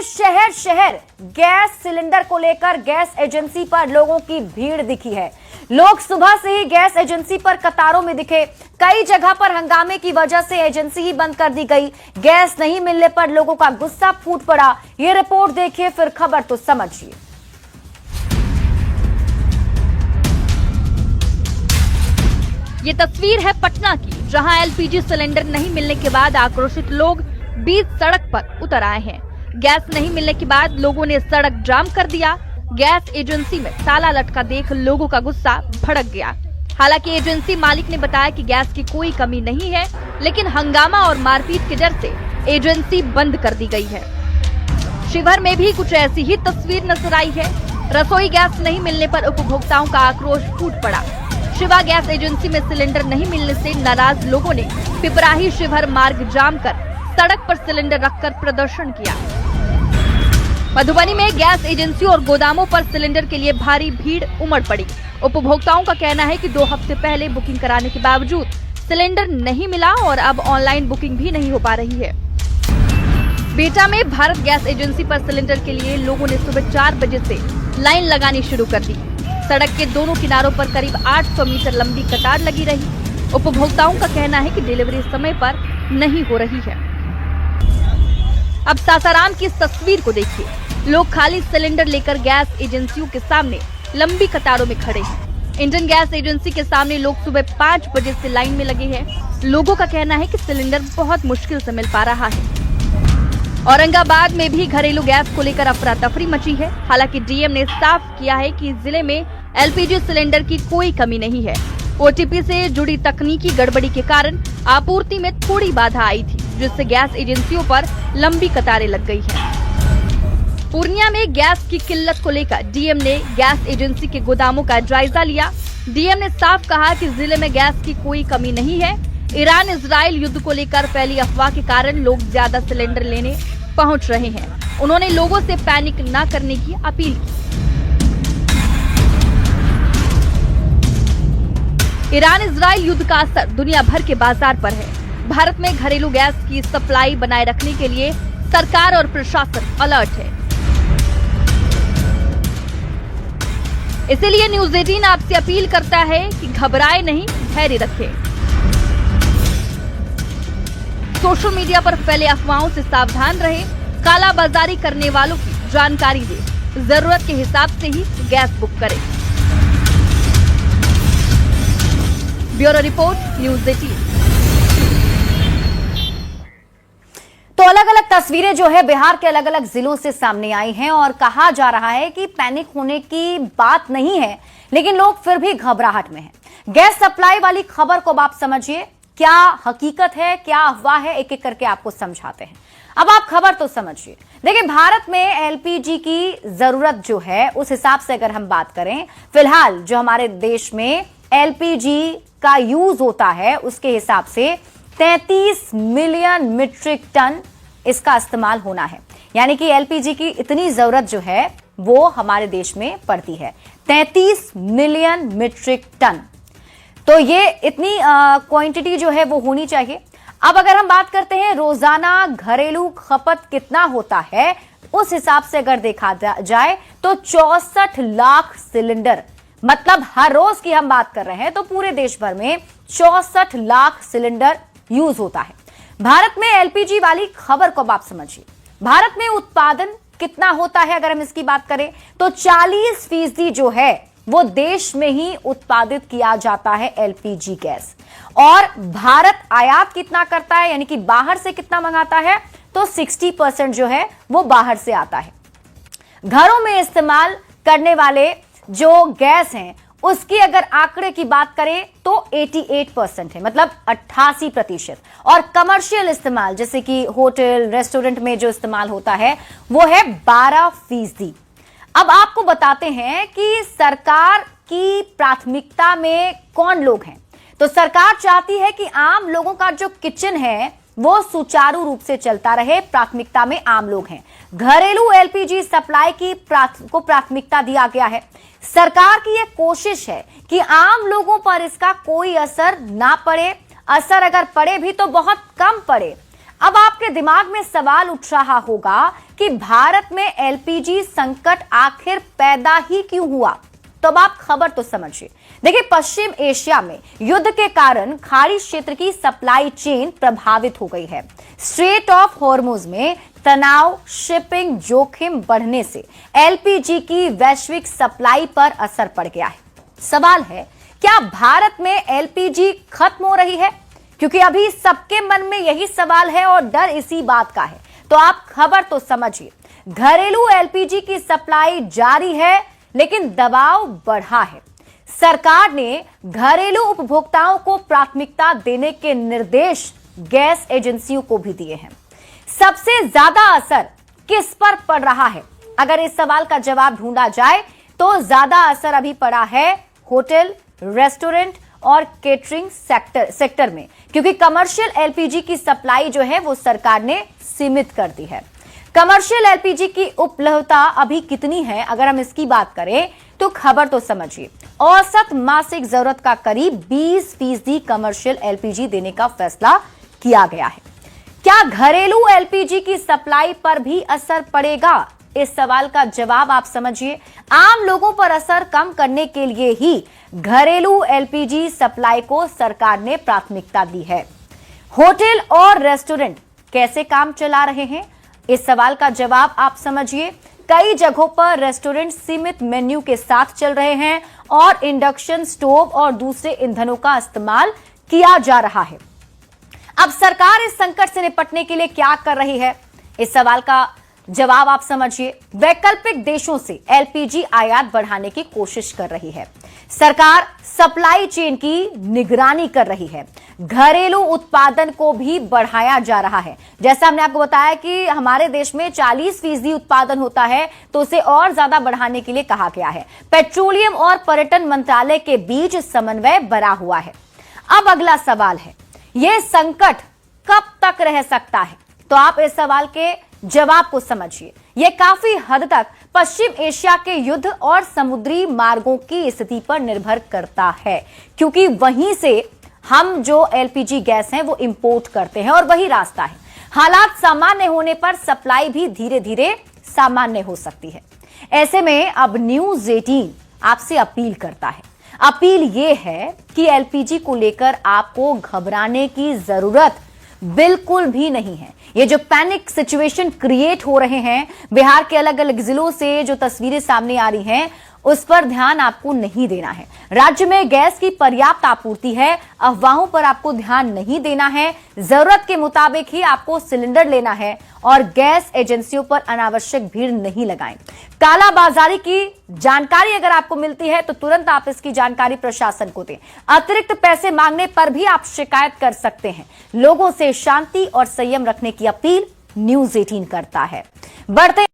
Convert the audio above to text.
शहर शहर gas cylinder को लेकर गैस एजेंसी पर लोगों की भीड़ दिखी है। लोग सुबह से ही गैस एजेंसी पर कतारों में दिखे। कई जगह पर हंगामे की वजह से एजेंसी ही बंद कर दी गई। गैस नहीं मिलने पर लोगों का गुस्सा फूट पड़ा। ये रिपोर्ट देखिए, फिर खबर तो समझिए। ये तस्वीर है पटना की, जहां एलपीजी सिलेंडर नहीं मिलने के बाद आक्रोशित लोग बीच सड़क पर उतर आए हैं। गैस नहीं मिलने के बाद लोगों ने सड़क जाम कर दिया। गैस एजेंसी में ताला लटका देख लोगों का गुस्सा भड़क गया। हालांकि एजेंसी मालिक ने बताया कि गैस की कोई कमी नहीं है, लेकिन हंगामा और मारपीट के डर से एजेंसी बंद कर दी गई है। शिवहर में भी कुछ ऐसी ही तस्वीर नजर आई है। रसोई गैस नहीं मिलने पर उपभोक्ताओं का आक्रोश फूट पड़ा। शिवा गैस एजेंसी में सिलेंडर नहीं मिलने से नाराज लोगों ने पिपराही शिवहर मार्ग जाम कर सड़क पर सिलेंडर रखकर प्रदर्शन किया। मधुबनी में गैस एजेंसी और गोदामों पर सिलेंडर के लिए भारी भीड़ उमड़ पड़ी। उपभोक्ताओं का कहना है कि 2 हफ्ते पहले बुकिंग कराने के बावजूद सिलेंडर नहीं मिला और अब ऑनलाइन बुकिंग भी नहीं हो पा रही है। बेटा में भारत गैस एजेंसी पर सिलेंडर के लिए लोगों ने सुबह 4 बजे से लाइन लगानी शुरू कर दी। सड़क के दोनों किनारों पर करीब 800 मीटर लंबी कतार लगी रही। उपभोक्ताओं का कहना है कि डिलीवरी समय पर नहीं हो रही है। अब सासाराम की इस तस्वीर को देखिए। लोग खाली सिलेंडर लेकर गैस एजेंसियों के सामने लंबी कतारों में खड़े हैं। इंडियन गैस एजेंसी के सामने लोग सुबह 5 बजे से लाइन में लगे हैं। लोगों का कहना है कि सिलेंडर बहुत मुश्किल से मिल पा रहा है। औरंगाबाद में भी घरेलू गैस को लेकर अफरा तफरी मची है। हालांकि डीएम ने साफ किया है कि जिले में एलपीजी सिलेंडर की कोई कमी नहीं है। ओटीपी से जुड़ी तकनीकी गड़बड़ी के कारण आपूर्ति में थोड़ी बाधा आई थी, जिससे गैस एजेंसियों पर लंबी कतारें लग गई हैं। पूर्णिया में गैस की किल्लत को लेकर डीएम ने गैस एजेंसी के गोदामों का जायजा लिया। डीएम ने साफ कहा कि जिले में गैस की कोई कमी नहीं है। ईरान इजराइल युद्ध को लेकर फैली अफवाह के कारण लोग ज्यादा सिलेंडर लेने पहुंच रहे हैं। उन्होंने लोगों से पैनिक न करने की अपील की। ईरान इजराइल युद्ध का असर दुनिया भर के बाजार पर है। भारत में घरेलू गैस की सप्लाई बनाए रखने के लिए सरकार और प्रशासन अलर्ट है। इसीलिए न्यूज 18 आपसे अपील करता है कि घबराए नहीं, धैर्य रखें। सोशल मीडिया पर फैले अफवाहों से सावधान रहें। कालाबाजारी करने वालों की जानकारी दें। जरूरत के हिसाब से ही गैस बुक करें। Bureau report, news 18। तो अलग अलग तस्वीरें जो है बिहार के अलग अलग जिलों से सामने आई हैं और कहा जा रहा है कि पैनिक होने की बात नहीं है, लेकिन लोग फिर भी घबराहट में हैं। गैस सप्लाई वाली खबर को आप समझिए, क्या हकीकत है, क्या अफवाह है, एक एक करके आपको समझाते हैं। अब आप खबर तो समझिए। देखिए, भारत में एलपीजी की जरूरत जो है उस हिसाब से अगर हम बात करें, फिलहाल जो हमारे देश में एलपीजी का यूज होता है उसके हिसाब से 33 मिलियन मीट्रिक टन इसका इस्तेमाल होना है। यानी कि एलपीजी की इतनी जरूरत जो है वो हमारे देश में पड़ती है, 33 मिलियन मीट्रिक टन। तो ये इतनी क्वांटिटी जो है वो होनी चाहिए। अब अगर हम बात करते हैं रोजाना घरेलू खपत कितना होता है, उस हिसाब से अगर देखा जाए तो 64 लाख सिलेंडर, मतलब हर रोज की हम बात कर रहे हैं तो पूरे देश भर में 64 लाख सिलेंडर यूज होता है। भारत में एलपीजी वाली खबर को आप समझिए। भारत में उत्पादन कितना होता है अगर हम इसकी बात करें तो 40% जो है वो देश में ही उत्पादित किया जाता है एलपीजी गैस। और भारत आयात कितना करता है, यानी कि बाहर से कितना मंगाता है, तो 60% जो है वो बाहर से आता है। घरों में इस्तेमाल करने वाले जो गैस हैं उसकी अगर आंकड़े की बात करें तो 88% है, मतलब 88%। और कमर्शियल इस्तेमाल जैसे कि होटल रेस्टोरेंट में जो इस्तेमाल होता है वो है 12%। अब आपको बताते हैं कि सरकार की प्राथमिकता में कौन लोग हैं। तो सरकार चाहती है कि आम लोगों का जो किचन है वो सुचारू रूप से चलता रहे। प्राथमिकता में आम लोग हैं। घरेलू एलपीजी सप्लाई की को प्राथमिकता दिया गया है। सरकार की यह कोशिश है कि आम लोगों पर इसका कोई असर ना पड़े। असर अगर पड़े भी तो बहुत कम पड़े। अब आपके दिमाग में सवाल उठ रहा होगा कि भारत में एलपीजी संकट आखिर पैदा ही क्यों हुआ। तो अब आप खबर तो समझिए। देखिए, पश्चिम एशिया में युद्ध के कारण खाड़ी क्षेत्र की सप्लाई चेन प्रभावित हो गई है। स्ट्रेट ऑफ हॉर्मुज में तनाव, शिपिंग जोखिम बढ़ने से एलपीजी की वैश्विक सप्लाई पर असर पड़ गया है। सवाल है, क्या भारत में एलपीजी खत्म हो रही है? क्योंकि अभी सबके मन में यही सवाल है और डर इसी बात का है। तो आप खबर तो समझिए। घरेलू एलपीजी की सप्लाई जारी है, लेकिन दबाव बढ़ा है। सरकार ने घरेलू उपभोक्ताओं को प्राथमिकता देने के निर्देश गैस एजेंसियों को भी दिए हैं। सबसे ज्यादा असर किस पर पड़ रहा है? अगर इस सवाल का जवाब ढूंढा जाए तो ज्यादा असर अभी पड़ा है होटल, रेस्टोरेंट और केटरिंग सेक्टर में, क्योंकि कमर्शियल एलपीजी की सप्लाई जो है वो सरकार ने सीमित कर दी है। कमर्शियल एलपीजी की उपलब्धता अभी कितनी है, अगर हम इसकी बात करें तो खबर तो समझिए। औसत मासिक जरूरत का करीब 20% कमर्शियल एलपीजी देने का फैसला किया गया है। क्या घरेलू एलपीजी की सप्लाई पर भी असर पड़ेगा? इस सवाल का जवाब आप समझिए। आम लोगों पर असर कम करने के लिए ही घरेलू एलपीजी सप्लाई को सरकार ने प्राथमिकता दी है। होटल और रेस्टोरेंट कैसे काम चला रहे हैं? इस सवाल का जवाब आप समझिए। कई जगहों पर रेस्टोरेंट सीमित मेन्यू के साथ चल रहे हैं और इंडक्शन स्टोव और दूसरे ईंधनों का इस्तेमाल किया जा रहा है। अब सरकार इस संकट से निपटने के लिए क्या कर रही है? इस सवाल का जवाब आप समझिए। वैकल्पिक देशों से एलपीजी आयात बढ़ाने की कोशिश कर रही है। सरकार सप्लाई चेन की निगरानी कर रही है। घरेलू उत्पादन को भी बढ़ाया जा रहा है। जैसा हमने आपको बताया कि हमारे देश में 40% उत्पादन होता है, तो उसे और ज्यादा बढ़ाने के लिए कहा गया है। पेट्रोलियम और पर्यटन मंत्रालय के बीच समन्वय बना हुआ है। अब अगला सवाल है, यह संकट कब तक रह सकता है? तो आप इस सवाल के जवाब को समझिए। यह काफी हद तक पश्चिम एशिया के युद्ध और समुद्री मार्गों की स्थिति पर निर्भर करता है, क्योंकि वहीं से हम जो एलपीजी गैस है वो इंपोर्ट करते हैं और वही रास्ता है। हालात सामान्य होने पर सप्लाई भी धीरे धीरे सामान्य हो सकती है। ऐसे में अब न्यूज़ 18 आपसे अपील करता है। अपील यह है कि एलपीजी को लेकर आपको घबराने की जरूरत बिल्कुल भी नहीं है। ये जो पैनिक सिचुएशन क्रिएट हो रहे हैं, बिहार के अलग अलग जिलों से जो तस्वीरें सामने आ रही हैं, उस पर ध्यान आपको नहीं देना है। राज्य में गैस की पर्याप्त आपूर्ति है, अफवाहों पर आपको ध्यान नहीं देना है। जरूरत के मुताबिक ही आपको सिलेंडर लेना है और गैस एजेंसियों पर अनावश्यक भीड़ नहीं लगाएं। कालाबाजारी की जानकारी अगर आपको मिलती है तो तुरंत आप इसकी जानकारी प्रशासन को दें। अतिरिक्त पैसे मांगने पर भी आप शिकायत कर सकते हैं। लोगों से शांति और संयम रखने की अपील न्यूज़ 18 करता है। बढ़ते